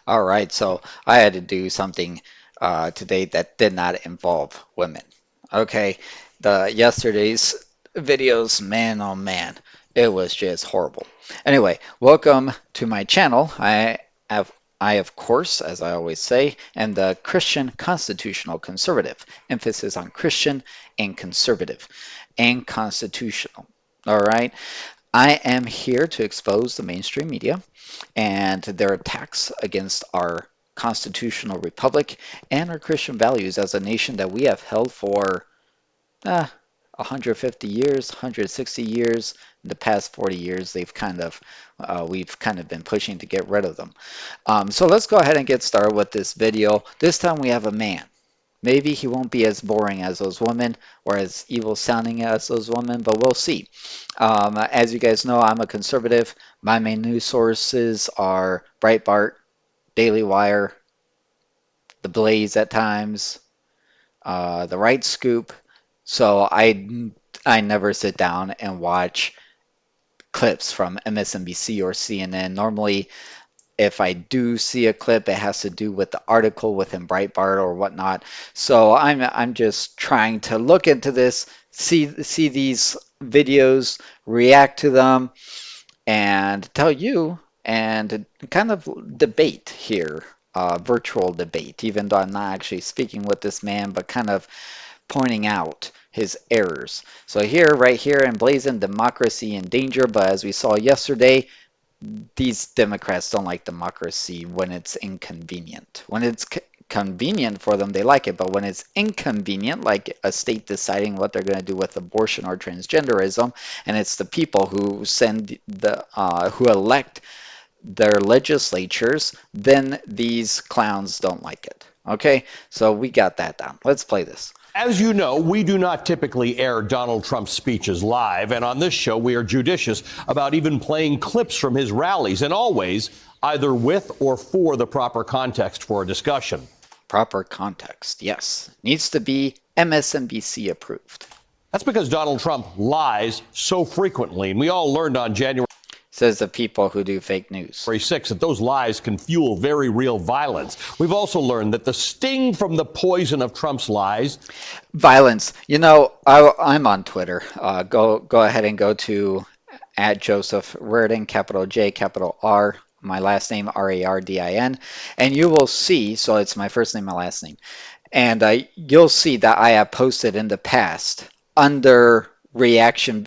All right, so I had to do something today that did not involve women. Okay, the yesterday's videos, man, oh man, it was just horrible. Anyway, welcome to my channel. Have, I of course, as I always say, am the Christian constitutional conservative. Emphasis on Christian and conservative and constitutional. All right, I am here to expose the mainstream media and their attacks against our constitutional republic and our Christian values as a nation that we have held for 150 years, 160 years. In the past 40 years, we've kind of been pushing to get rid of them. So let's go ahead and get started with this video. This time we have a man. Maybe he won't be as boring as those women or as evil sounding as those women, but we'll see. As you guys know, I'm a conservative. My main news sources are Breitbart, Daily Wire, The Blaze at times, The Right Scoop. So I never sit down and watch clips from MSNBC or CNN. Normally, if I do see a clip, it has to do with the article within Breitbart or whatnot. So I'm just trying to look into this, see these videos, react to them, and tell you and kind of debate here, virtual debate, even though I'm not actually speaking with this man, but kind of pointing out his errors. So here, right here, emblazoned democracy in danger, but as we saw yesterday, these Democrats don't like democracy when it's inconvenient. When it's convenient for them, they like it. But when it's inconvenient, like a state deciding what they're going to do with abortion or transgenderism, and it's the people who who elect their legislatures, then these clowns don't like it. Okay, so we got that down. Let's play this. As you know, we do not typically air Donald Trump's speeches live, and on this show we are judicious about even playing clips from his rallies, and always either with or for the proper context for a discussion. Proper context, yes. Needs to be MSNBC approved. That's because Donald Trump lies so frequently, and we all learned on January Says the people who do fake news. 6th that those lies can fuel very real violence. We've also learned that the sting from the poison of Trump's lies. Violence. You know, I'm on Twitter. Go ahead and go to @JosephRardin, capital J, capital R, my last name, Rardin, and you will see, so it's my first name, my last name, and you'll see that I have posted in the past under reaction,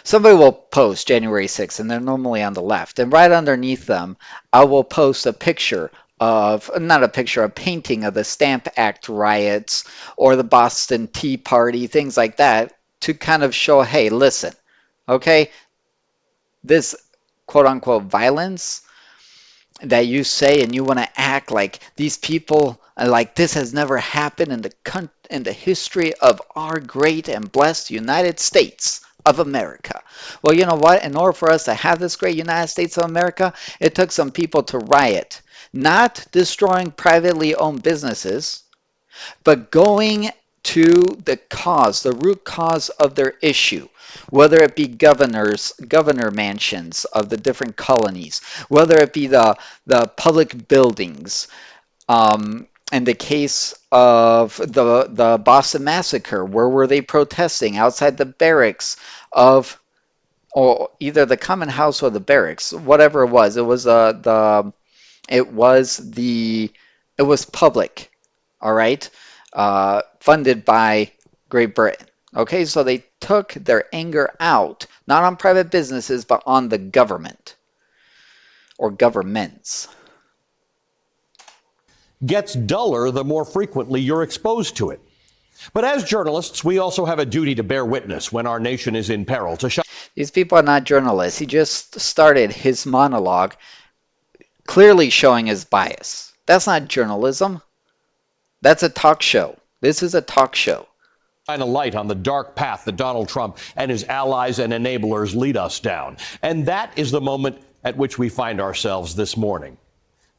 somebody will post January 6th, and they're normally on the left. And right underneath them, I will post a picture of, not a picture, a painting of the Stamp Act riots or the Boston Tea Party, things like that, to kind of show, hey, listen, okay, this quote-unquote violence that you say and you want to act like these people, like this has never happened in the history of our great and blessed United States of America. Well, you know what? In order for us to have this great United States of America, it took some people to riot, not destroying privately owned businesses, but going to the cause, the root cause of their issue, whether it be governor mansions of the different colonies, whether it be the public buildings. In the case of the Boston Massacre, where were they protesting? Outside the barracks of, or either the common house or the barracks, whatever it was. It was public, all right, funded by Great Britain. Okay, so they took their anger out, not on private businesses, but on the government or governments. Gets duller the more frequently you're exposed to it. But as journalists, we also have a duty to bear witness when our nation is in peril. These people are not journalists. He just started his monologue clearly showing his bias. That's not journalism. That's a talk show. This is a talk show. Shine a light on the dark path that Donald Trump and his allies and enablers lead us down. And that is the moment at which we find ourselves this morning.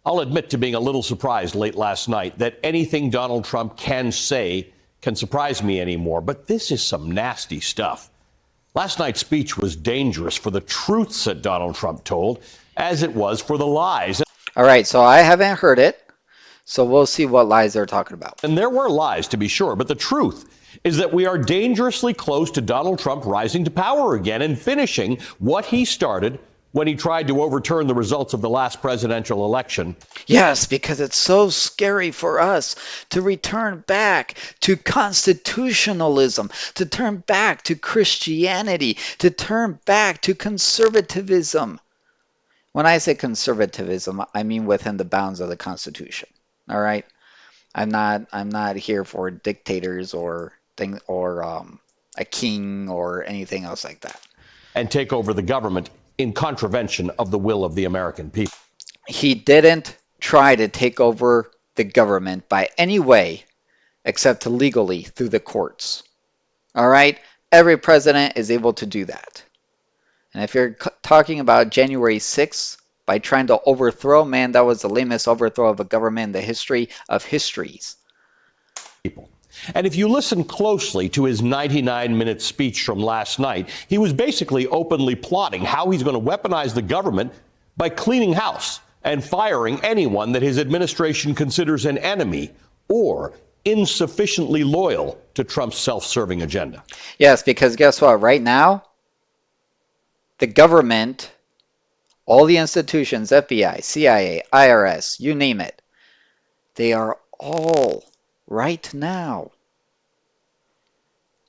I'll admit to being a little surprised late last night that anything Donald Trump can say can surprise me anymore, but this is some nasty stuff. Last night's speech was dangerous for the truths that Donald Trump told, as it was for the lies. All right, so I haven't heard it, so we'll see what lies they're talking about. And there were lies, to be sure, but the truth is that we are dangerously close to Donald Trump rising to power again and finishing what he started when he tried to overturn the results of the last presidential election. Yes, because it's so scary for us to return back to constitutionalism, to turn back to Christianity, to turn back to conservatism. When I say conservatism, I mean within the bounds of the Constitution. All right? I'm not here for dictators or a king or anything else like that. And take over the government in contravention of the will of the American people. He didn't try to take over the government by any way except legally through the courts. All right? Every president is able to do that. And if you're talking about January 6th, by trying to overthrow, man, that was the lamest overthrow of a government in the history of histories. People. And if you listen closely to his 99-minute speech from last night, he was basically openly plotting how he's going to weaponize the government by cleaning house and firing anyone that his administration considers an enemy or insufficiently loyal to Trump's self-serving agenda. Yes, because guess what? Right now, the government, all the institutions, FBI, CIA, IRS, you name it, they are all right now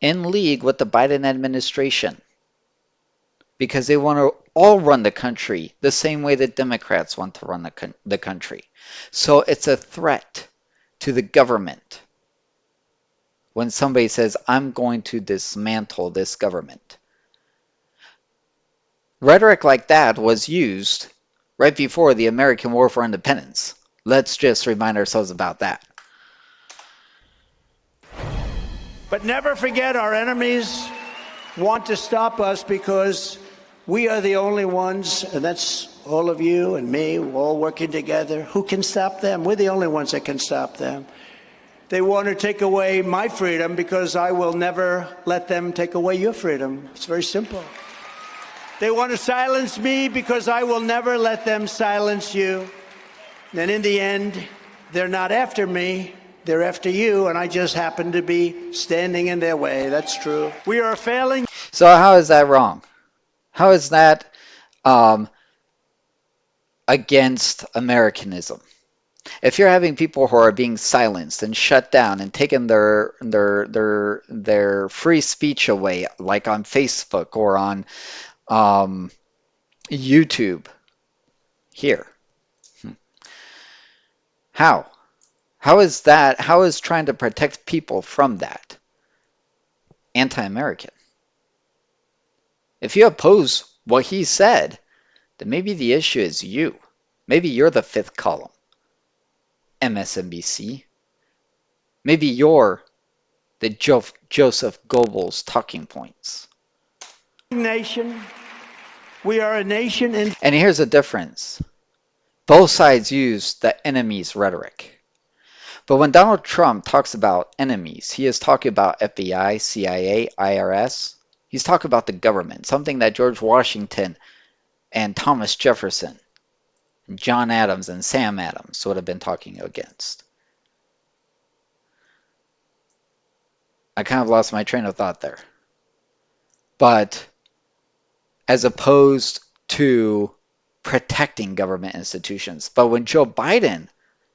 in league with the Biden administration because they want to all run the country the same way that Democrats want to run the country. So it's a threat to the government when somebody says, I'm going to dismantle this government. Rhetoric like that was used right before the American War for Independence. Let's just remind ourselves about that. But never forget, our enemies want to stop us because we are the only ones, and that's all of you and me, all working together, who can stop them. We're the only ones that can stop them. They want to take away my freedom because I will never let them take away your freedom. It's very simple. They want to silence me because I will never let them silence you. And in the end, they're not after me. They're after you, and I just happen to be standing in their way. That's true. We are failing. So how is that wrong? How is that against Americanism? If you're having people who are being silenced and shut down and taking their free speech away, like on Facebook or on YouTube, here, how? How is that? How is trying to protect people from that anti-American? If you oppose what he said, then maybe the issue is you. Maybe you're the fifth column. MSNBC. Maybe you're the Joseph Goebbels talking points. Nation. We are a nation. And here's the difference. Both sides use the enemy's rhetoric. But when Donald Trump talks about enemies, he is talking about FBI, CIA, IRS. He's talking about the government, something that George Washington and Thomas Jefferson, and John Adams and Sam Adams would have been talking against. I kind of lost my train of thought there. But as opposed to protecting government institutions. But when Joe Biden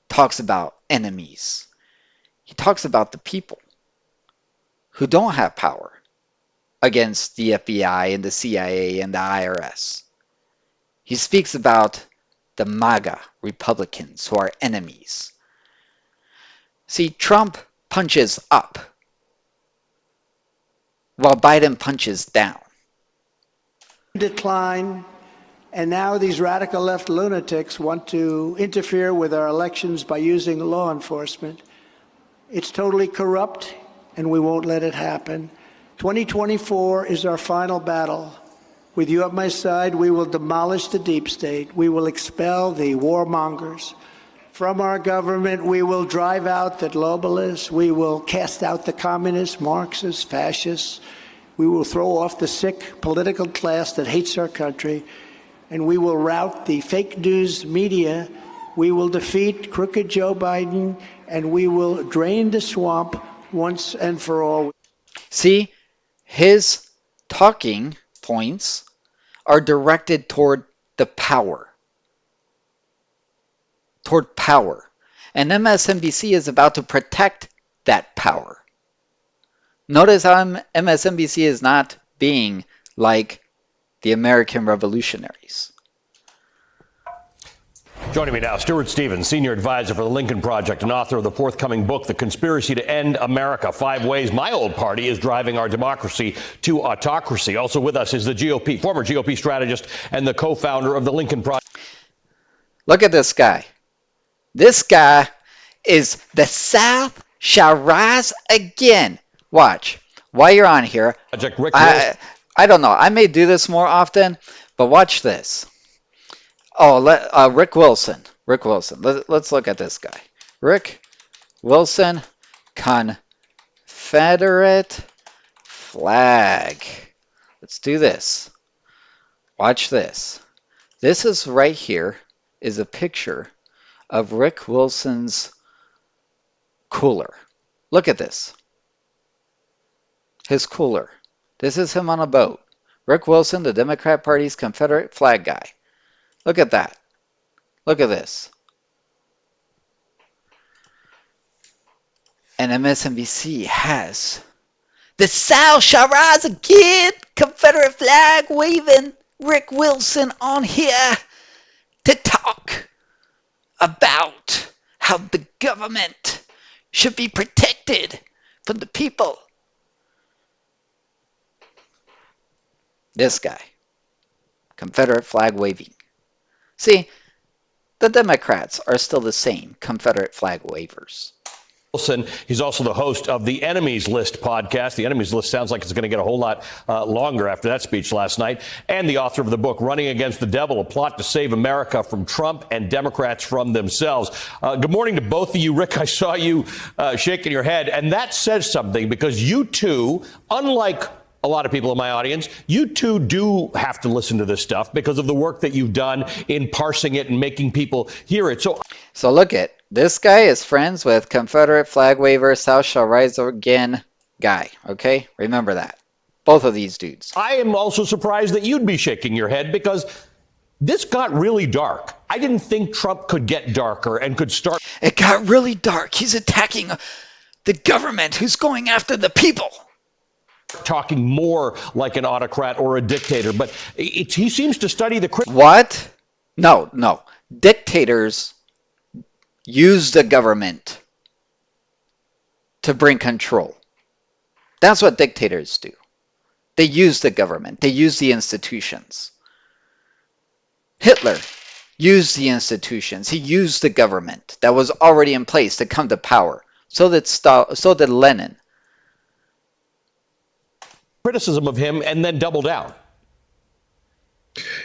talks about enemies, he talks about the people who don't have power against the FBI and the CIA and the IRS. He speaks about the MAGA Republicans who are enemies. See, Trump punches up while Biden punches down. Decline, and now these radical left lunatics want to interfere with our elections by using law enforcement. It's totally corrupt, and we won't let it happen. 2024 is our final battle. With you at my side, we will demolish the deep state. We will expel the warmongers from our government. We will drive out the globalists. We will cast out the communists, Marxists, fascists. We will throw off the sick political class that hates our country, and we will rout the fake news media. We will defeat crooked Joe Biden, and we will drain the swamp once and for all. See, his talking points are directed toward the power. Toward power. And MSNBC is about to protect that power. Notice how MSNBC is not being like the American revolutionaries. Joining me now, Stuart Stevens, senior advisor for the Lincoln Project and author of the forthcoming book, The Conspiracy to End America, 5 Ways My Old Party is Driving Our Democracy to Autocracy. Also with us is the former GOP strategist and the co-founder of the Lincoln Project. Look at this guy. This guy is the South shall rise again. Watch. While you're on here, I don't know. I may do this more often, but watch this. Oh, Rick Wilson. Rick Wilson. Let's look at this guy. Rick Wilson, Confederate flag. Let's do this. Watch this. This is right here is a picture of Rick Wilson's cooler. Look at this. His cooler. This is him on a boat. Rick Wilson, the Democrat Party's Confederate flag guy. Look at that. Look at this. And MSNBC has the South shall rise again. Confederate flag waving. Rick Wilson on here to talk about how the government should be protected from the people. This guy, Confederate flag waving. See, the Democrats are still the same Confederate flag wavers. Wilson, he's also the host of the Enemies List podcast. The Enemies List sounds like it's going to get a whole lot longer after that speech last night. And the author of the book, Running Against the Devil, a plot to save America from Trump and Democrats from themselves. Good morning to both of you. Rick, I saw you shaking your head. And that says something because you two, unlike a lot of people in my audience, you two do have to listen to this stuff because of the work that you've done in parsing it and making people hear it. So look at this guy is friends with Confederate flag waver, South shall rise again guy. Okay, remember that. Both of these dudes. I am also surprised that you'd be shaking your head because this got really dark. I didn't think Trump could get darker and could start. It got really dark. He's attacking the government who's going after the people. Talking more like an autocrat or a dictator, but he seems to study the... What? No. Dictators use the government to bring control. That's what dictators do. They use the government. They use the institutions. Hitler used the institutions. He used the government that was already in place to come to power. So did Lenin. Criticism of him and then double down.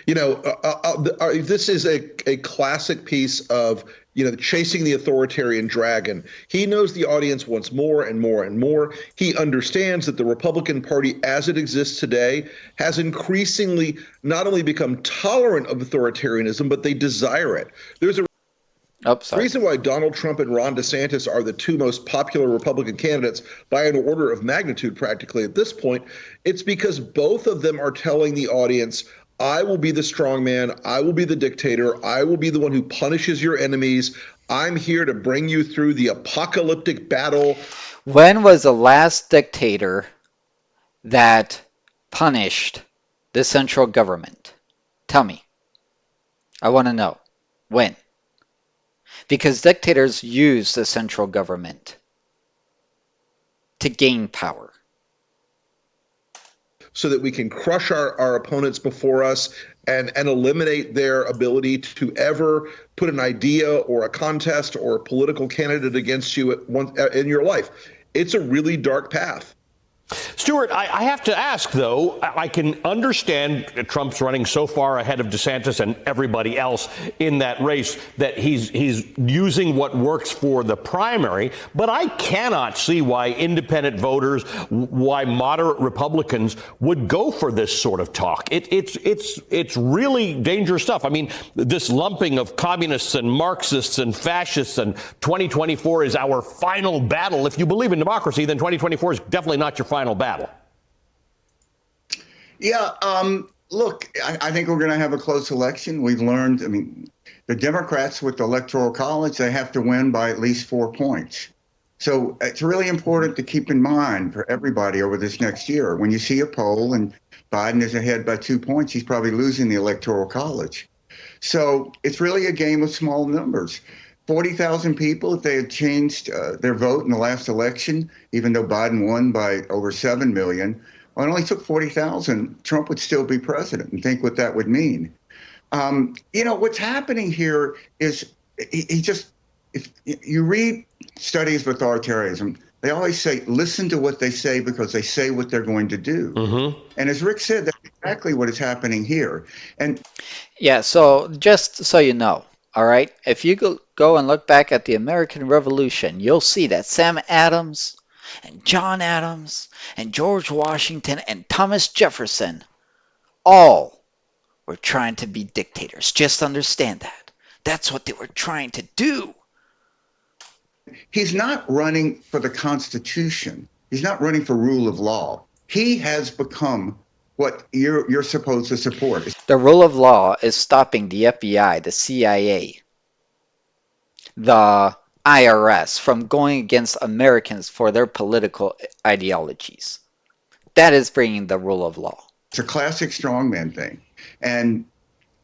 You know, this is a classic piece of, chasing the authoritarian dragon. He knows the audience wants more and more and more. He understands that the Republican Party as it exists today has increasingly not only become tolerant of authoritarianism, but they desire it. There's a reason why Donald Trump and Ron DeSantis are the two most popular Republican candidates by an order of magnitude practically at this point. It's because both of them are telling the audience, I will be the strong man. I will be the dictator. I will be the one who punishes your enemies. I'm here to bring you through the apocalyptic battle. When was the last dictator that punished the central government? Tell me. I want to know. When? Because dictators use the central government to gain power. So that we can crush our opponents before us and eliminate their ability to ever put an idea or a contest or a political candidate against you in your life. It's a really dark path. Stuart, I have to ask, though, I can understand Trump's running so far ahead of DeSantis and everybody else in that race that he's using what works for the primary, but I cannot see why independent voters, why moderate Republicans would go for this sort of talk. It's really dangerous stuff. I mean, this lumping of communists and Marxists and fascists, and 2024 is our final battle. If you believe in democracy, then 2024 is definitely not your final battle. Yeah, look, I think we're going to have a close election. We've learned, I mean, the Democrats with the Electoral College, they have to win by at least 4 points. So it's really important to keep in mind for everybody over this next year. When you see a poll and Biden is ahead by 2 points, he's probably losing the Electoral College. So it's really a game of small numbers. 40,000 people, if they had changed their vote in the last election, even though Biden won by over 7 million, well, it only took 40,000, Trump would still be president, and think what that would mean. You know, what's happening here is he just, if you read studies of authoritarianism, they always say, listen to what they say because they say what they're going to do. Mm-hmm. And as Rick said, that's exactly what is happening here. And Yeah, so just so you know, all right, if you go and look back at the American Revolution, you'll see that Sam Adams and John Adams and George Washington and Thomas Jefferson all were trying to be dictators. Just understand that. That's what they were trying to do. He's not running for the Constitution. He's not running for rule of law. He has become what you're supposed to support. The rule of law is stopping the FBI, the CIA, the IRS from going against Americans for their political ideologies. That is bringing the rule of law. It's a classic strongman thing. And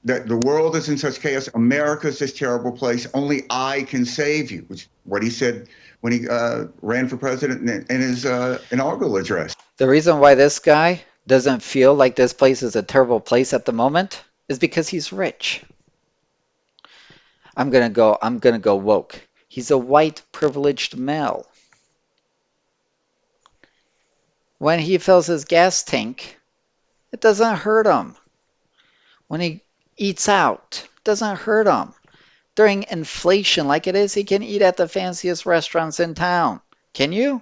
that the world is in such chaos. America's this terrible place. Only I can save you, which is what he said when he ran for president in his inaugural address. The reason why this guy doesn't feel like this place is a terrible place at the moment is because he's rich. I'm gonna go woke. He's a white privileged male. When he fills his gas tank, it doesn't hurt him. When he eats out, it doesn't hurt him. During inflation like it is, he can eat at the fanciest restaurants in town. Can you?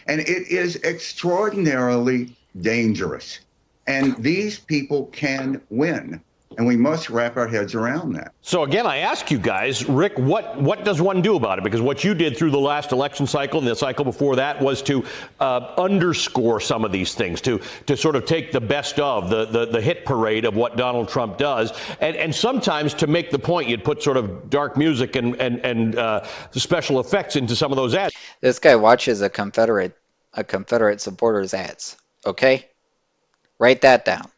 And it is extraordinarily dangerous. And these people can win. And we must wrap our heads around that. So again, I ask you guys, Rick, what does one do about it? Because what you did through the last election cycle and the cycle before that was to underscore some of these things, to sort of take the best of the hit parade of what Donald Trump does, and sometimes to make the point, you'd put sort of dark music and special effects into some of those ads. This guy watches a Confederate supporters ads. Okay, write that down.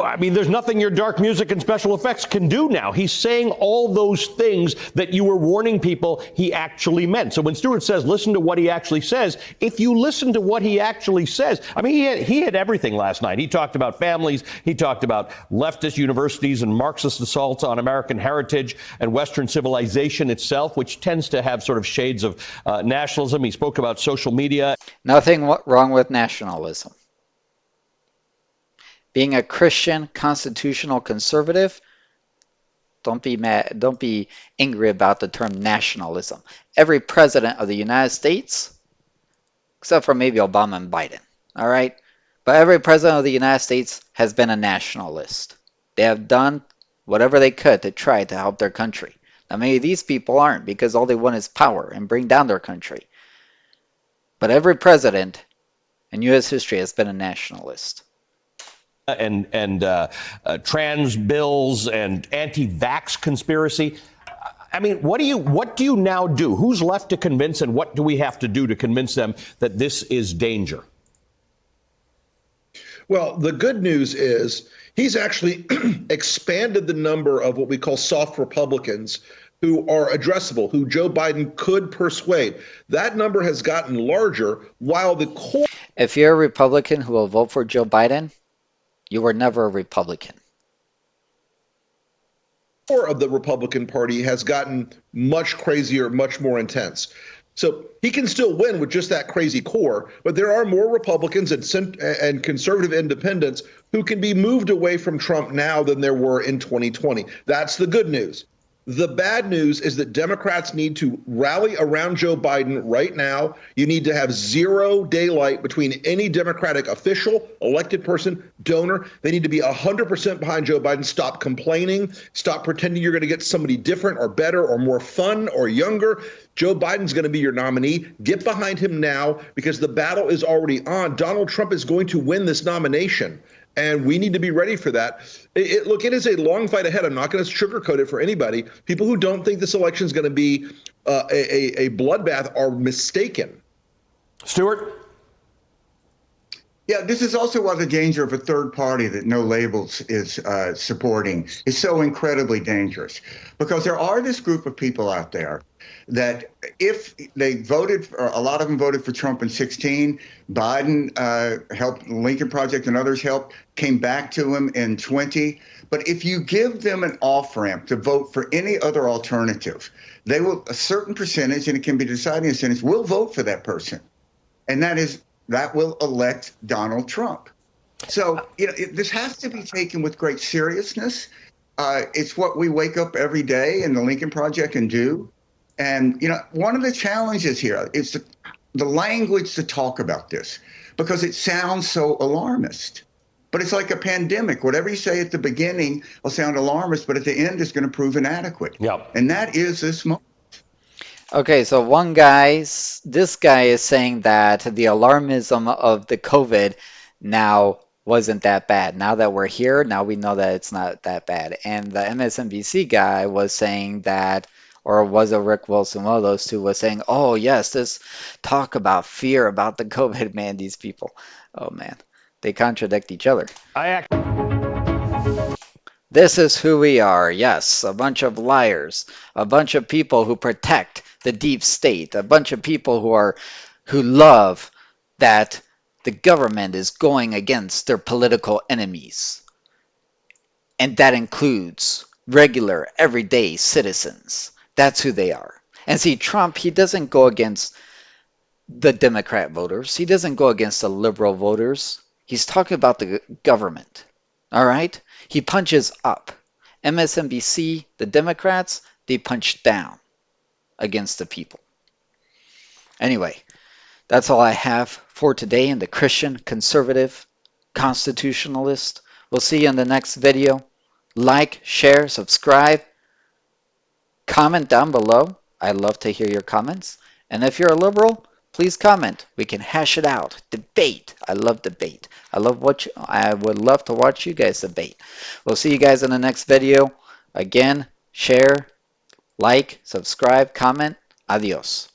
I mean, there's nothing your dark music and special effects can do now. He's saying all those things that you were warning people he actually meant. So when Stuart says, listen to what he actually says, if you listen to what he actually says, I mean, he had everything last night. He talked about families. He talked about leftist universities and Marxist assaults on American heritage and Western civilization itself, which tends to have sort of shades of nationalism. He spoke about social media. Nothing wrong with nationalism. Being a Christian constitutional conservative, don't be mad, don't be angry about the term nationalism. Every president of the United States, except for maybe Obama and Biden, all right? But every president of the United States has been a nationalist. They have done whatever they could to try to help their country. Now, maybe these people aren't because all they want is power and bring down their country. But every president in U.S. history has been a nationalist. And trans bills and anti-vax conspiracy. I mean, what do you now do? Who's left to convince, and what do we have to do to convince them that this is danger? Well, the good news is he's actually expanded the number of what we call soft Republicans who are addressable, who Joe Biden could persuade. That number has gotten larger while the core... If you're a Republican who will vote for Joe Biden, you were never a Republican. Core of the Republican Party has gotten much crazier, much more intense. So he can still win with just that crazy core, but there are more Republicans and conservative independents who can be moved away from Trump now than there were in 2020. That's the good news. The bad news is that Democrats need to rally around Joe Biden right now. You need to have zero daylight between any Democratic official, elected person, donor. They need to be 100% behind Joe Biden. Stop complaining. Stop pretending you're going to get somebody different or better or more fun or younger. Joe Biden's going to be your nominee. Get behind him now because the battle is already on. Donald Trump is going to win this nomination. And we need to be ready for that. Look, it is a long fight ahead. I'm not going to sugarcoat it for anybody. People who don't think this election is going to be a bloodbath are mistaken. Stuart? Yeah, this is also why the danger of a third party that no labels is supporting is so incredibly dangerous. Because there are this group of people out there that if they voted, or a lot of them voted for Trump in 2016, Biden helped, Lincoln Project and others helped, came back to him in 2020. But if you give them an off-ramp to vote for any other alternative, they will, a certain percentage, and it can be deciding percentage, will vote for that person. And that will elect Donald Trump. So, this has to be taken with great seriousness. It's what we wake up every day in the Lincoln Project and do. And, one of the challenges here is the language to talk about this, because it sounds so alarmist. But it's like a pandemic. Whatever you say at the beginning will sound alarmist, but at the end is going to prove inadequate. Yep. And that is this moment. Okay, so this guy is saying that the alarmism of the COVID now wasn't that bad. Now that we're here, now we know that it's not that bad. And the MSNBC guy was saying that, or was it Rick Wilson, one of those two, was saying, oh yes, this talk about fear about the COVID, man, these people. Oh man, they contradict each other. This is who we are. Yes, a bunch of liars, a bunch of people who protect the deep state, a bunch of people who love that the government is going against their political enemies. And that includes regular, everyday citizens. That's who they are. And see, Trump, he doesn't go against the Democrat voters. He doesn't go against the liberal voters. He's talking about the government. All right? He punches up. MSNBC, the Democrats, they punch down against the people. Anyway, that's all I have for today in the Christian Conservative Constitutionalist. We'll see you in the next video. Like, share, subscribe, comment down below. I love to hear your comments. And if you're a liberal, please comment. We can hash it out. Debate. I love debate. I would love to watch you guys debate. We'll see you guys in the next video. Again, share, like, subscribe, comment. Adios.